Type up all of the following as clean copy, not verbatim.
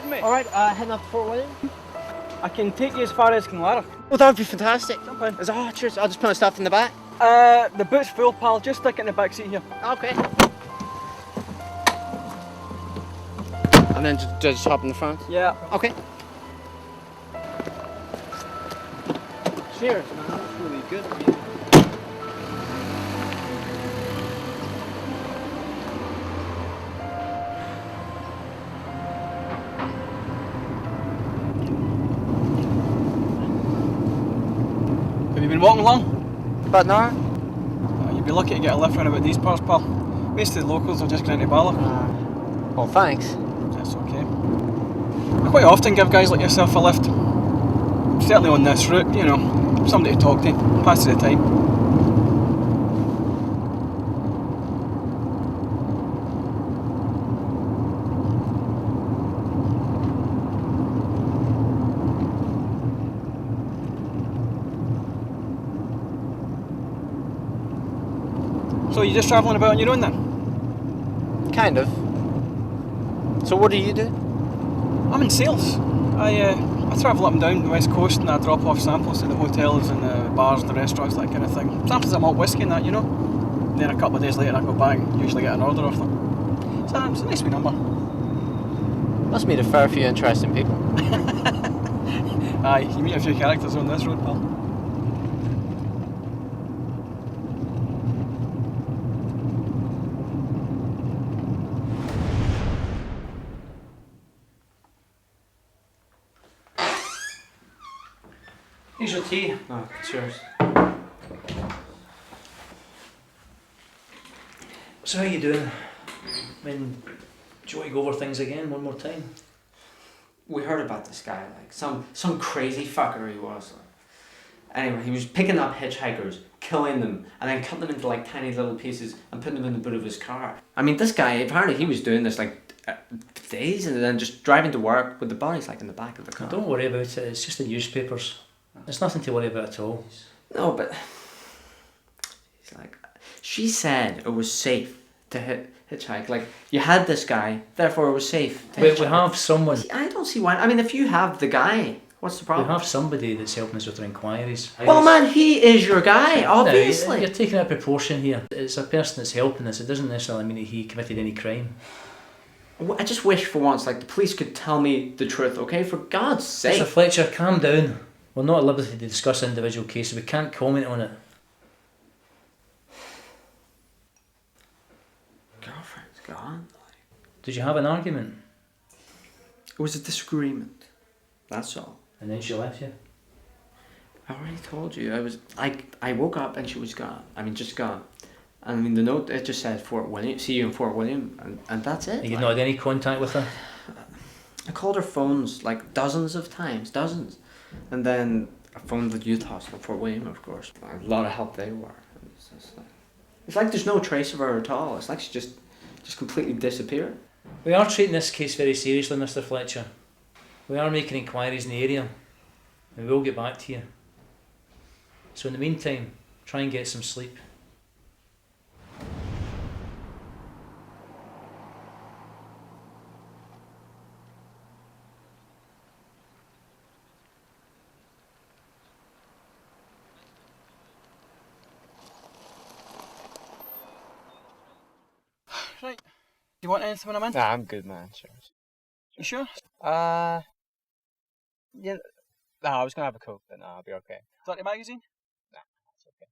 heading, mate? Alright, heading up to Fort William. I can take you as far as Kinlara. Oh, that would be fantastic. Jump in. Oh, cheers. I'll just put my stuff in the back. The boot's full, pal. Just stick it in the back seat here. Okay. And then just hop in the front? Yeah. Okay. Cheers, man. That's really good. Have you been walking along? About an hour? You'd be lucky to get a lift round about these parts, pal. Most of the locals will just get into Balloch. Well, thanks. That's okay. I quite often give guys like yourself a lift. Certainly on this route, you know, somebody to talk to, pass the time. So you're just travelling about on your own then? Kind of. So what do you do? I'm in sales. I travel up and down the west coast and I drop off samples at the hotels and the bars and the restaurants, that kind of thing. Samples of malt whisky and that, you know. Then a couple of days later I go back and usually get an order off them. So it's a nice wee number. Must meet a fair few interesting people. Aye, you meet a few characters on this road, pal. Here's your tea. Oh, cheers. So how you doing? I mean, do you want to go over things again one more time? We heard about this guy, like some crazy fucker he was. Anyway, he was picking up hitchhikers, killing them, and then cutting them into like tiny little pieces and putting them in the boot of his car. I mean, this guy, apparently he was doing this like days and then just driving to work with the bodies like in the back of the car. Don't worry about it, it's just the newspapers. There's nothing to worry about at all. No, but he's like, she said it was safe to hitchhike. Like, you had this guy, therefore it was safe to hitchhike. We have someone. See, I don't see why. I mean, if you have the guy, what's the problem? We have somebody that's helping us with our inquiries. Well, man, he is your guy, obviously. No, you're taking a proportion here. It's a person that's helping us. It doesn't necessarily mean that he committed any crime. I just wish for once, like, the police could tell me the truth, okay? For God's sake. Mr. Fletcher, calm down. We're not at liberty to discuss individual cases. We can't comment on it. Girlfriend's gone. Did you have an argument? It was a disagreement. That's all. And then she left you? I already told you. I woke up and she was gone. I mean, just gone. I mean, the note, it just said Fort William, see you in Fort William, and that's it. You not had any contact with her? I called her phones like dozens of times, dozens. And then I phoned the youth hospital, Fort William, of course. A lot of help they were. It's like there's no trace of her at all. It's like she just completely disappeared. We are treating this case very seriously, Mr. Fletcher. We are making inquiries in the area. And we will get back to you. So in the meantime, try and get some sleep. Right. Do you want anything when I'm in? Nah, I'm good, man. Cheers. You sure? Yeah. No, I was gonna have a Coke, but no, I'll be okay. Is that the magazine? Nah, it's okay.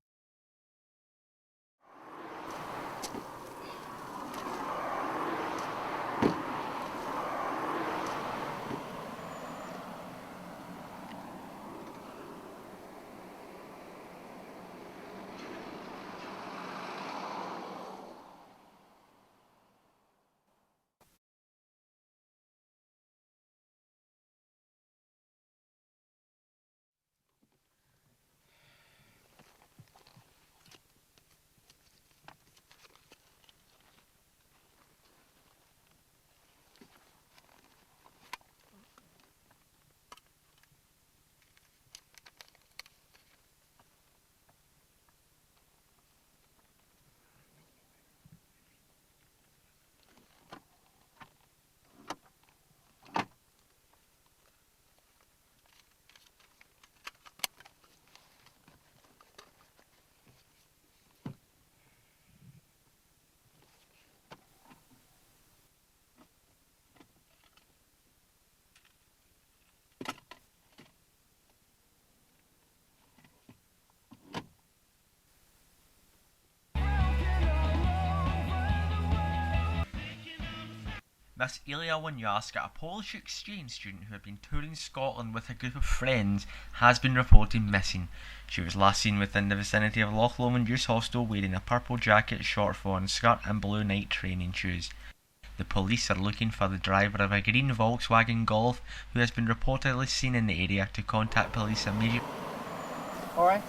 Miss Ilya Woniarska, a Polish exchange student who had been touring Scotland with a group of friends, has been reported missing. She was last seen within the vicinity of Loch Lomond Youth Hostel wearing a purple jacket, short fawn skirt and blue night training shoes. The police are looking for the driver of a green Volkswagen Golf who has been reportedly seen in the area to contact police immediately. Alright.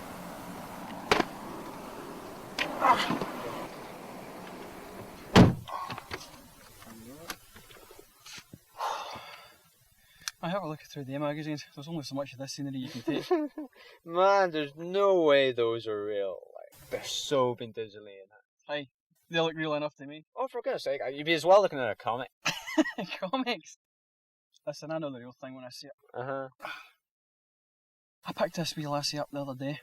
I have a look through the magazines. There's only so much of this scenery you can take. Man, there's no way those are real. Like, they're so been digitally enhanced. Aye, they look real enough to me. Oh, for goodness sake, you'd be as well looking at a comic. Comics. Listen, I know the real thing when I see it. Uh-huh. I picked this wee lassie up the other day.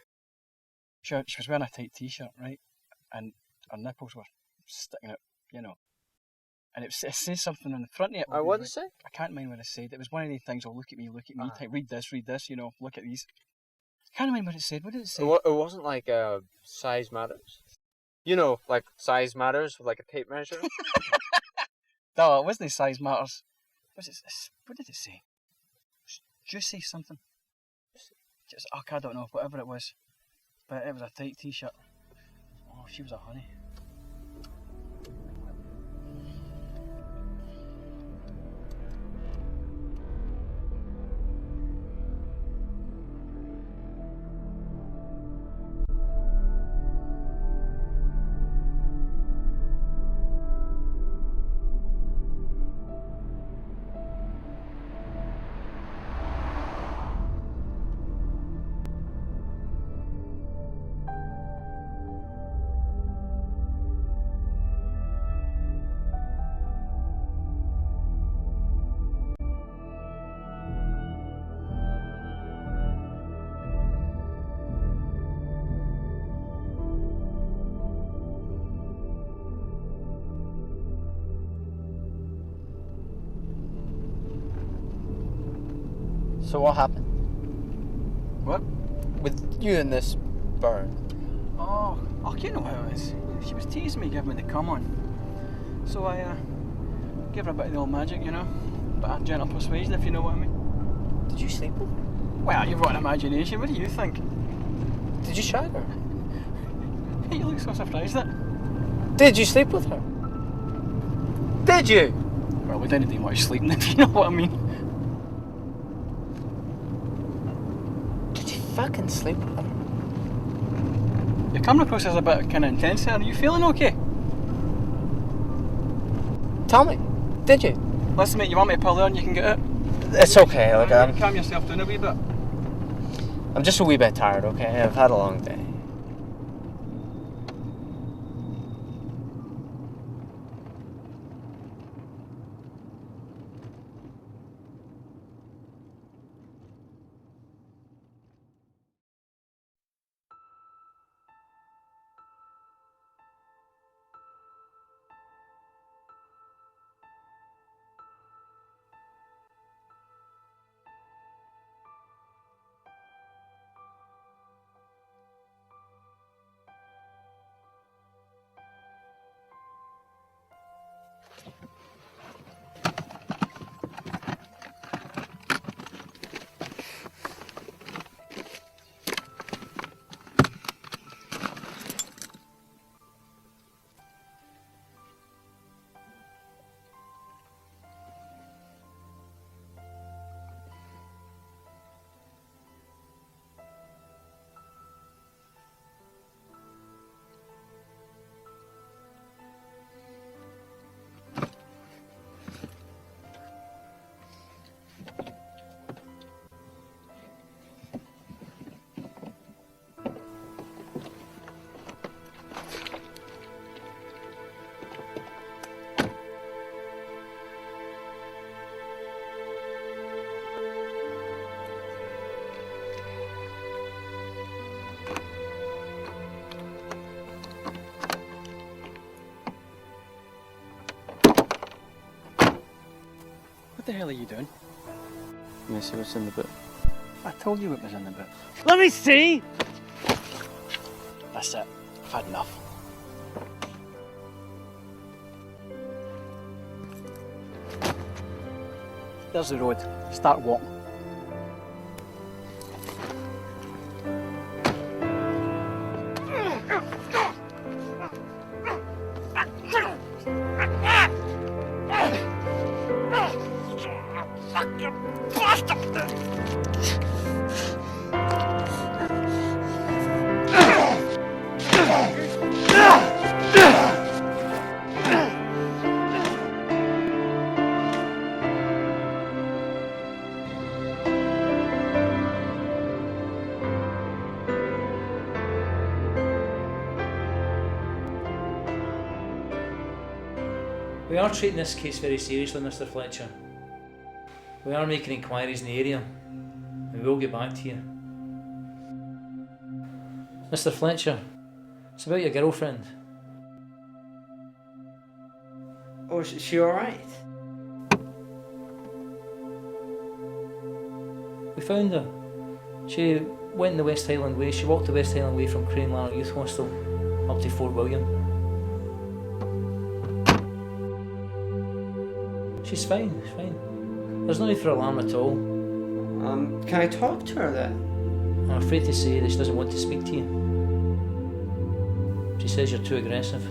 She was wearing a tight t-shirt, right? And her nipples were sticking out, you know. And it says something on the front of it. What did it say? I can't mind what it said. It was one of these things, oh, look at me, type, read this, you know, look at these. I can't mind what it said. What did it say? It wasn't like size matters. You know, like size matters with like a tape measure. No, it wasn't size matters. What did it say? Juicy something. Just, I don't know, whatever it was. But it was a tight t-shirt. Oh, she was a honey. So what happened? What? With you and this bird? Oh, you know how it is. She was teasing me, giving me the come on. So I gave her a bit of the old magic, you know. A bit of gentle persuasion, if you know what I mean. Did you sleep with her? Well, you've got an imagination. What do you think? Did you shag her? You look so surprised at it. Did you sleep with her? Did you? Well, we didn't do much sleeping, if you know what I mean. Did you fucking sleep with her? You're coming across as a bit kind of intense here. Are you feeling okay? Tell me, did you? Listen, mate, you want me to pull there and you can get out? It's okay, like Calm yourself down a wee bit. I'm just a wee bit tired, okay? I've had a long day. What the hell are you doing? Let me see what's in the book. I told you what was in the book. Let me see! That's it. I've had enough. There's the road. Start walking. We are treating this case very seriously, Mr. Fletcher. We are making inquiries in the area, and we will get back to you. Mr. Fletcher, it's about your girlfriend. Oh, is she alright? We found her. She went in the West Highland Way. She walked the West Highland Way from Crane Lanark Youth Hostel up to Fort William. She's fine, she's fine. There's no need for alarm at all. Can I talk to her then? I'm afraid to say that she doesn't want to speak to you. She says you're too aggressive.